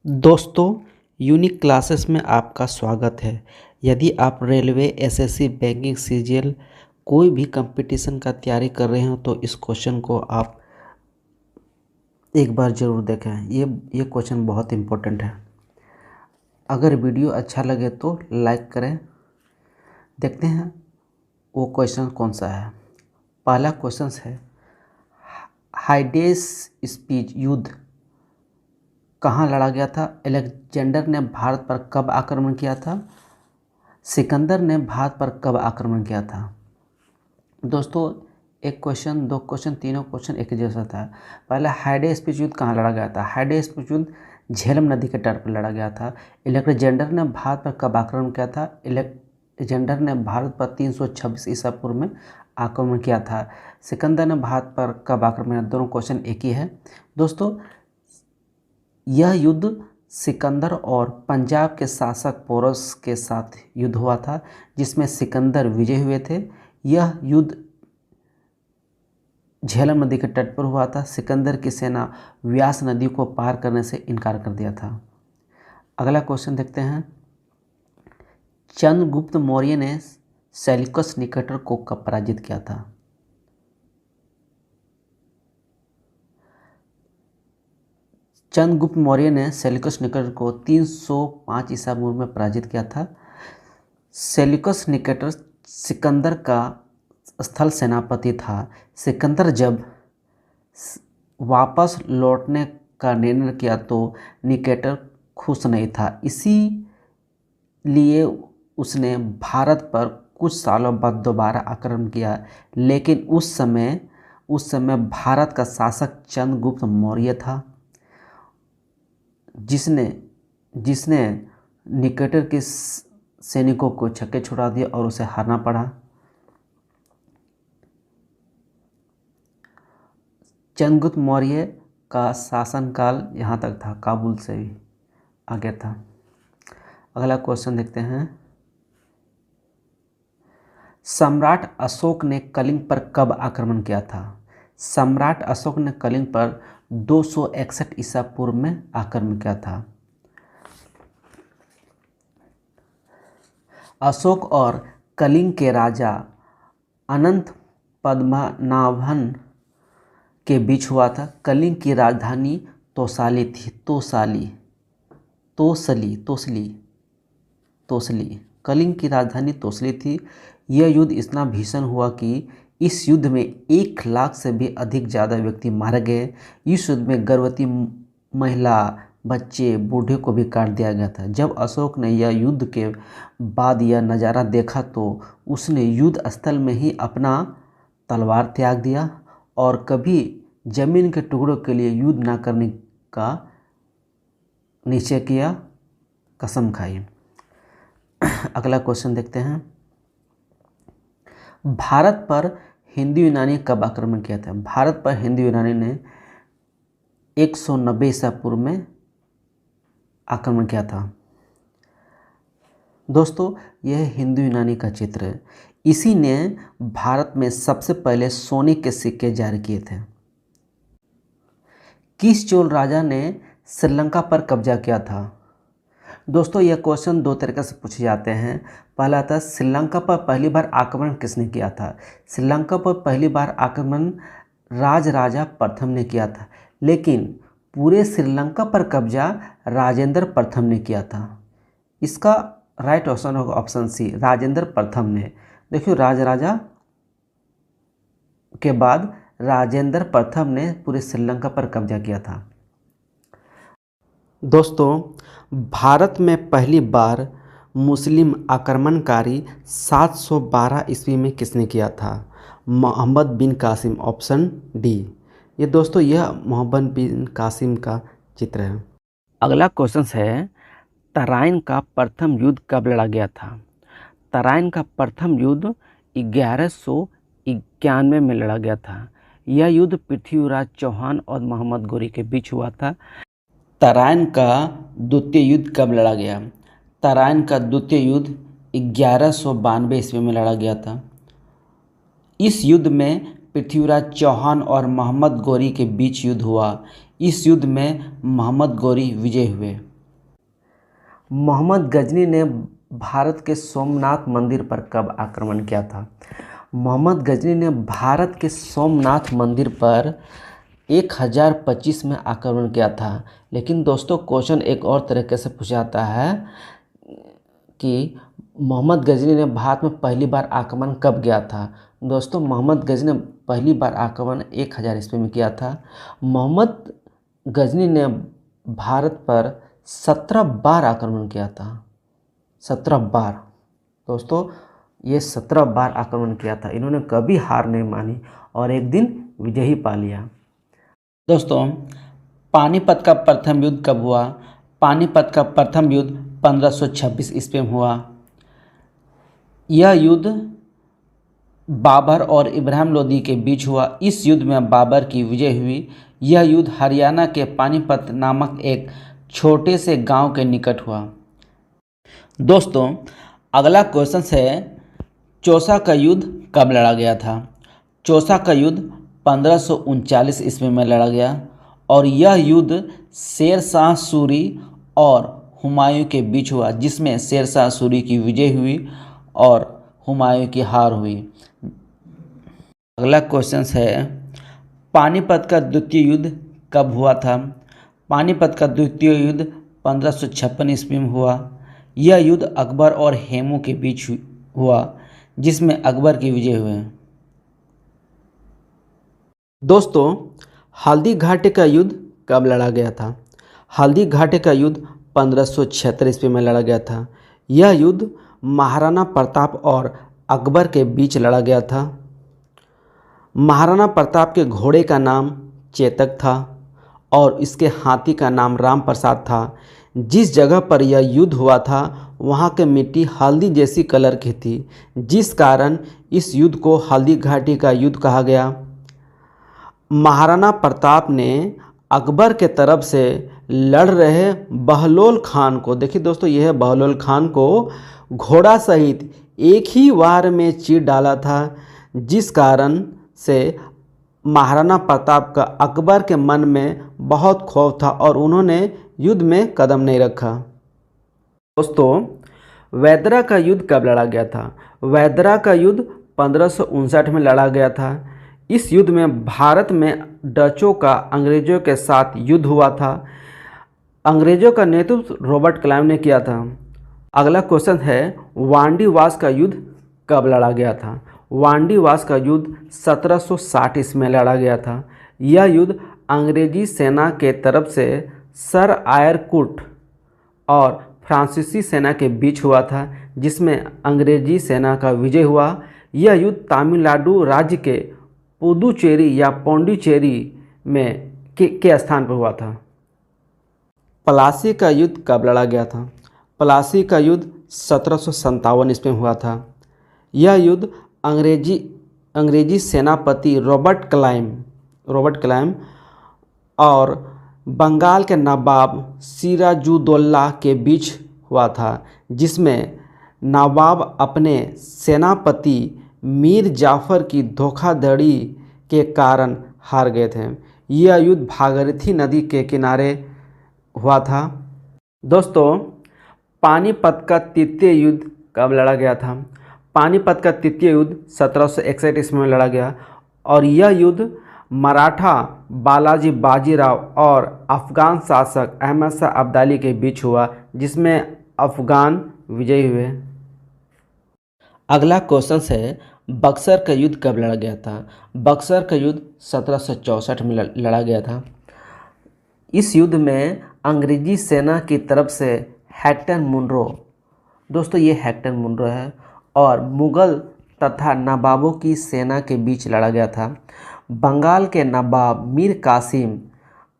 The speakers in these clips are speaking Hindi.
दोस्तों, यूनिक क्लासेस में आपका स्वागत है। यदि आप रेलवे, एसएससी, बैंकिंग, सीजीएल कोई भी कंपटीशन का तैयारी कर रहे हो तो इस क्वेश्चन को आप एक बार ज़रूर देखें। ये क्वेश्चन बहुत इम्पोर्टेंट है। अगर वीडियो अच्छा लगे तो लाइक करें। देखते हैं वो क्वेश्चन कौन सा है। पहला क्वेश्चन है, हाइडेस स्पीच युद्ध कहाँ लड़ा गया था? अलेक्जेंडर ने भारत पर कब आक्रमण किया था? सिकंदर ने भारत पर कब आक्रमण किया था? दोस्तों, एक क्वेश्चन, दो क्वेश्चन, तीनों क्वेश्चन एक जैसा था। पहले हाइडे स्पीच युद्ध कहाँ लड़ा गया था? हाइडे स्पीच युद्ध झेलम नदी के तट पर लड़ा गया था। अलेक्जेंडर ने भारत पर कब आक्रमण किया था? अलेक्जेंडर ने भारत पर 326 ईसा पूर्व में आक्रमण किया था। सिकंदर ने भारत पर कब आक्रमण किया? दोनों क्वेश्चन एक ही है। दोस्तों, यह युद्ध सिकंदर और पंजाब के शासक पोरस के साथ युद्ध हुआ था, जिसमें सिकंदर विजय हुए थे। यह युद्ध झेलम नदी के तट पर हुआ था। सिकंदर की सेना व्यास नदी को पार करने से इनकार कर दिया था। अगला क्वेश्चन देखते हैं, चंद्रगुप्त मौर्य ने सेल्यूकस निकेटर को कब पराजित किया था? चंद्रगुप्त मौर्य ने सेल्यूकस निकेटर को 305 ईसा पूर्व में पराजित किया था। सेल्यूकस निकेटर सिकंदर का स्थल सेनापति था। सिकंदर जब वापस लौटने का निर्णय किया तो निकेटर खुश नहीं था, इसीलिए उसने भारत पर कुछ सालों बाद दोबारा आक्रमण किया। लेकिन उस समय भारत का शासक चंद्रगुप्त मौर्य था, जिसने निकेटर के सैनिकों को छक्के छुड़ा दिया और उसे हारना पड़ा। चंद्रगुप्त मौर्य का शासनकाल यहाँ तक था, काबुल से भी आगे था। अगला क्वेश्चन देखते हैं, सम्राट अशोक ने कलिंग पर कब आक्रमण किया था? सम्राट अशोक ने कलिंग पर 261 ईसा पूर्व में आक्रमण किया था। अशोक और कलिंग के राजा अनंत पद्मनाभन के बीच हुआ था। कलिंग की राजधानी तोसाली थी। तोसली कलिंग की राजधानी तोसली थी। यह युद्ध इतना भीषण हुआ कि इस युद्ध में 1 लाख से भी अधिक ज़्यादा व्यक्ति मारे गए। इस युद्ध में गर्भवती महिला, बच्चे, बूढ़े को भी काट दिया गया था। जब अशोक ने यह युद्ध के बाद यह नज़ारा देखा तो उसने युद्ध स्थल में ही अपना तलवार त्याग दिया और कभी जमीन के टुकड़ों के लिए युद्ध न करने का निश्चय किया, कसम खाई। अगला क्वेश्चन देखते हैं, भारत पर हिंदू यूनानी कब आक्रमण किया था? भारत पर हिंदू यूनानी ने 190 ईसा पूर्व में आक्रमण किया था। दोस्तों, यह हिंदू यूनानी का चित्र है। इसी ने भारत में सबसे पहले सोने के सिक्के जारी किए थे। किस चोल राजा ने श्रीलंका पर कब्जा किया था? दोस्तों, यह क्वेश्चन दो तरीके से पूछे जाते हैं। पहला था, श्रीलंका पर पहली बार आक्रमण किसने किया था? श्रीलंका पर पहली बार आक्रमण राजराजा प्रथम ने किया था, लेकिन पूरे श्रीलंका पर कब्जा राजेंद्र प्रथम ने किया था। इसका राइट ऑप्शन होगा ऑप्शन सी, राजेंद्र प्रथम ने। देखिए, राजराजा के बाद राजेंद्र प्रथम ने पूरे श्रीलंका पर कब्जा किया था। दोस्तों, भारत में पहली बार मुस्लिम आक्रमणकारी 712 ईस्वी में किसने किया था? मोहम्मद बिन कासिम, ऑप्शन डी। ये दोस्तों, यह मोहम्मद बिन कासिम का चित्र है। अगला क्वेश्चन है, तराइन का प्रथम युद्ध कब लड़ा गया था? तराइन का प्रथम युद्ध 1191 में लड़ा गया था। यह युद्ध पृथ्वीराज चौहान और मोहम्मद गोरी के बीच हुआ था। तराइन का द्वितीय युद्ध कब लड़ा गया? तराइन का द्वितीय युद्ध 1192 ईस्वी में लड़ा गया था। इस युद्ध में पृथ्वीराज चौहान और मोहम्मद गोरी के बीच युद्ध हुआ। इस युद्ध में मोहम्मद गोरी विजय हुए। मोहम्मद गजनी ने भारत के सोमनाथ मंदिर पर कब आक्रमण किया था? मोहम्मद गजनी ने भारत के सोमनाथ मंदिर पर 1025 में आक्रमण किया था। लेकिन दोस्तों क्वेश्चन एक और तरीके से पूछा जाता है कि मोहम्मद गजनी ने भारत में पहली बार आक्रमण कब किया था? दोस्तों मोहम्मद गजनी ने पहली बार आक्रमण 1000 ईस्वी में किया था। मोहम्मद गजनी ने भारत पर 17 बार आक्रमण किया था। 17 बार दोस्तों, ये 17 बार आक्रमण किया था। इन्होंने कभी हार नहीं मानी और एक दिन विजय ही पा लिया। दोस्तों पानीपत का प्रथम युद्ध कब हुआ? पानीपत का प्रथम युद्ध 1526 ईस्वी में हुआ। यह युद्ध बाबर और इब्राहिम लोदी के बीच हुआ। इस युद्ध में बाबर की विजय हुई। यह युद्ध हरियाणा के पानीपत नामक एक छोटे से गांव के निकट हुआ। दोस्तों अगला क्वेश्चन है, चौसा का युद्ध कब लड़ा गया था? चौसा का युद्ध 1539 ईस्वी में लड़ा गया और यह युद्ध शेर शाह सूरी और हुमायूं के बीच हुआ, जिसमें शेर शाह सूरी की विजय हुई और हुमायूं की हार हुई। अगला क्वेश्चन है, पानीपत का द्वितीय युद्ध कब हुआ था? पानीपत का द्वितीय युद्ध 1556 ईस्वी में हुआ। यह युद्ध अकबर और हेमू के बीच हुआ, जिसमें अकबर की विजय हुई। दोस्तों हल्दी घाटी का युद्ध कब लड़ा गया था? हल्दी घाटी का युद्ध 1576 ईस्वी में लड़ा गया था। यह युद्ध महाराणा प्रताप और अकबर के बीच लड़ा गया था। महाराणा प्रताप के घोड़े का नाम चेतक था और इसके हाथी का नाम राम प्रसाद था। जिस जगह पर यह युद्ध हुआ था वहाँ की मिट्टी हल्दी जैसी कलर की थी, जिस कारण इस युद्ध को हल्दी घाटी का युद्ध कहा गया। महाराणा प्रताप ने अकबर के तरफ से लड़ रहे बहलोल खान को, देखिए दोस्तों यह बहलोल खान को घोड़ा सहित एक ही वार में चीर डाला था, जिस कारण से महाराणा प्रताप का अकबर के मन में बहुत खौफ था और उन्होंने युद्ध में कदम नहीं रखा। दोस्तों वैदरा का युद्ध कब लड़ा गया था? वैदरा का युद्ध 1559 में लड़ा गया था। इस युद्ध में भारत में डचों का अंग्रेज़ों के साथ युद्ध हुआ था। अंग्रेज़ों का नेतृत्व रॉबर्ट क्लाइव ने किया था। अगला क्वेश्चन है, वांडीवास का युद्ध कब लड़ा गया था? वांडीवास का युद्ध 1760 ईस्वी में लड़ा गया था। यह युद्ध अंग्रेजी सेना के तरफ से सर आयरकुट और फ्रांसीसी सेना के बीच हुआ था, जिसमें अंग्रेजी सेना का विजय हुआ। यह युद्ध तमिलनाडु राज्य के पुदुचेरी या पौंडीचेरी में के स्थान पर हुआ था। प्लासी का युद्ध कब लड़ा गया था? प्लासी का युद्ध 1757 ईस्वी में हुआ था। यह युद्ध अंग्रेजी सेनापति रॉबर्ट क्लाइव और बंगाल के नवाब सिराजुद्दौला के बीच हुआ था, जिसमें नवाब अपने सेनापति मीर जाफ़र की धोखाधड़ी के कारण हार गए थे। यह युद्ध भागीरथी नदी के किनारे हुआ था। दोस्तों पानीपत का तृतीय युद्ध कब लड़ा गया था? पानीपत का तृतीय युद्ध 1761 ईस्वी में लड़ा गया और यह युद्ध मराठा बालाजी बाजीराव और अफ़गान शासक अहमद शाह अब्दाली के बीच हुआ, जिसमें अफ़गान विजयी हुए। अगला क्वेश्चन है, बक्सर का युद्ध कब लड़ा गया था? बक्सर का युद्ध 1764 में लड़ा गया था। इस युद्ध में अंग्रेजी सेना की तरफ से हेक्टर मुनरो, दोस्तों ये हेक्टर मुनरो है, और मुग़ल तथा नवाबों की सेना के बीच लड़ा गया था। बंगाल के नवाब मीर कासिम,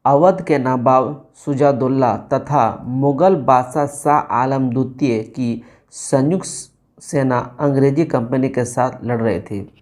अवध के नवाब शुजाउद्दौला तथा मुग़ल बादशाह शाह आलम द्वितीय की संयुक्त सेना अंग्रेजी कंपनी के साथ लड़ रही थी।